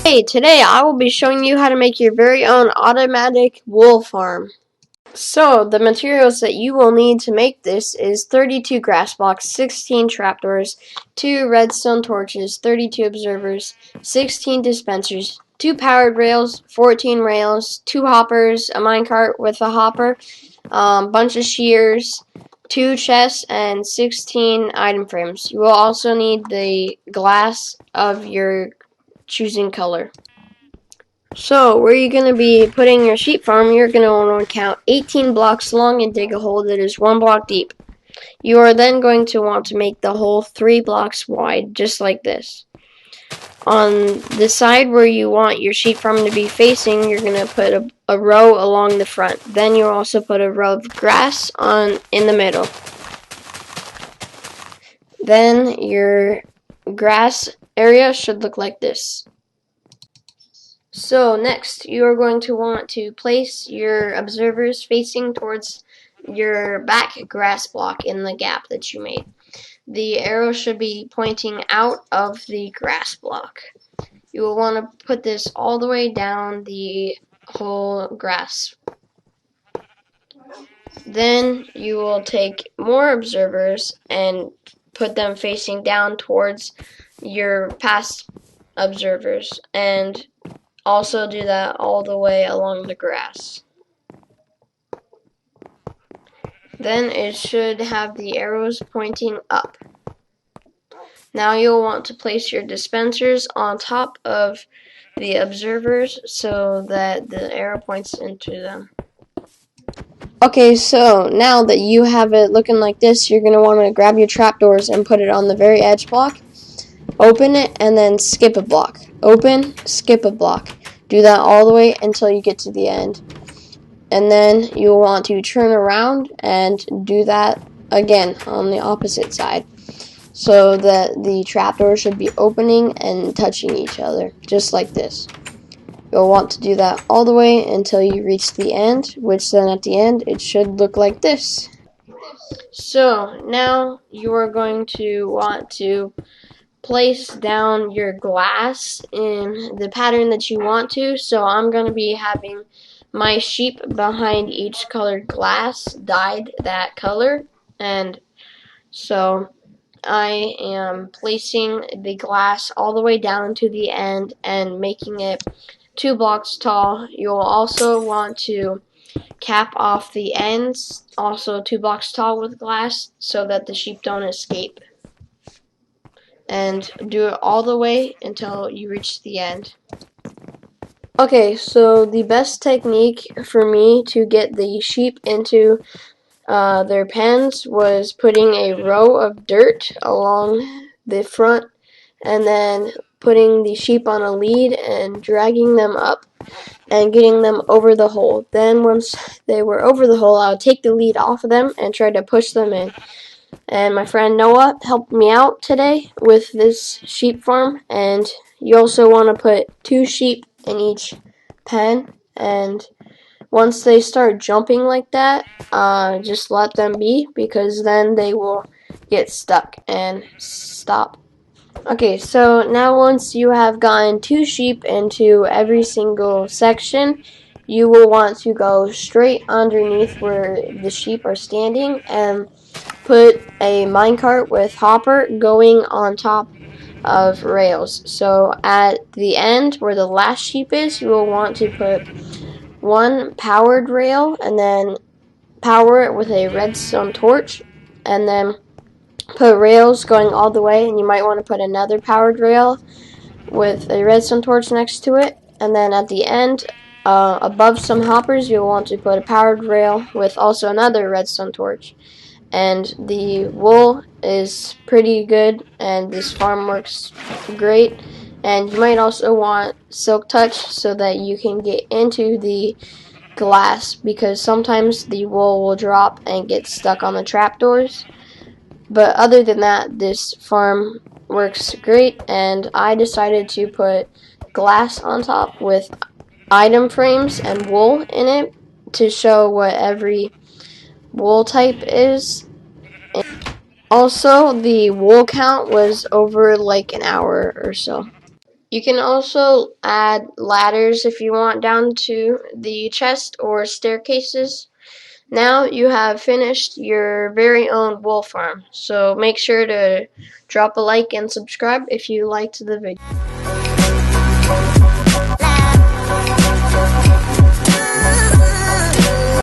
Hey, today I will be showing you how to make your very own automatic wool farm. So, the materials that you will need to make this is 32 grass blocks, 16 trapdoors, 2 redstone torches, 32 observers, 16 dispensers, 2 powered rails, 14 rails, 2 hoppers, a minecart with a hopper, bunch of shears, 2 chests, and 16 item frames. You will also need the glass of your choosing color. So, where you're going to be putting your sheep farm, you're going to want to count 18 blocks long and dig a hole that is 1 block deep. You are then going to want to make the hole 3 blocks wide, just like this. On the side where you want your sheep farm to be facing, you're going to put a row along the front. Then you'll also put a row of grass in the middle. Then your grass area should look like this. So next, you are going to want to place your observers facing towards your back grass block in the gap that you made. The arrow should be pointing out of the grass block. You will want to put this all the way down the whole grass. Then you will take more observers and put them facing down towards your past observers, and also do that all the way along the grass. Then it should have the arrows pointing up. Now you'll want to place your dispensers on top of the observers so that the arrow points into them. Okay, so now that you have it looking like this, you're going to want to grab your trapdoors and put it on the very edge block. Open it and then skip a block. Open, skip a block. Do that all the way until you get to the end. And then you'll want to turn around and do that again on the opposite side, so that the trapdoor should be opening and touching each other, just like this. You'll want to do that all the way until you reach the end, which then at the end it should look like this. So now you are going to want to place down your glass in the pattern that you want to. So I'm going to be having my sheep behind each colored glass dyed that color, and so I am placing the glass all the way down to the end and making it 2 blocks tall. You'll also want to cap off the ends, also 2 blocks tall with glass, so that the sheep don't escape. And do it all the way until you reach the end. Okay, so the best technique for me to get the sheep into their pens was putting a row of dirt along the front and then putting the sheep on a lead and dragging them up and getting them over the hole. Then once they were over the hole, I would take the lead off of them and try to push them in. And my friend Noah helped me out today with this sheep farm. And you also want to put 2 sheep in each pen, and once they start jumping like that, just let them be, because then they will get stuck and stop. Okay, so now once you have gotten 2 sheep into every single section, you will want to go straight underneath where the sheep are standing and put a minecart with hopper going on top of rails. So at the end where the last sheep is, you will want to put 1 powered rail and then power it with a redstone torch, and then put rails going all the way, and you might want to put another powered rail with a redstone torch next to it, and then at the end above some hoppers you'll want to put a powered rail with also another redstone torch. And the wool is pretty good, and this farm works great. And you might also want silk touch so that you can get into the glass, because sometimes the wool will drop and get stuck on the trapdoors. But other than that, this farm works great, and I decided to put glass on top with item frames and wool in it to show what every wool type is. Also, the wool count was over like an hour or so. You can also add ladders if you want down to the chest or staircases. Now you have finished your very own wool farm, so make sure to drop a like and subscribe if you liked the video.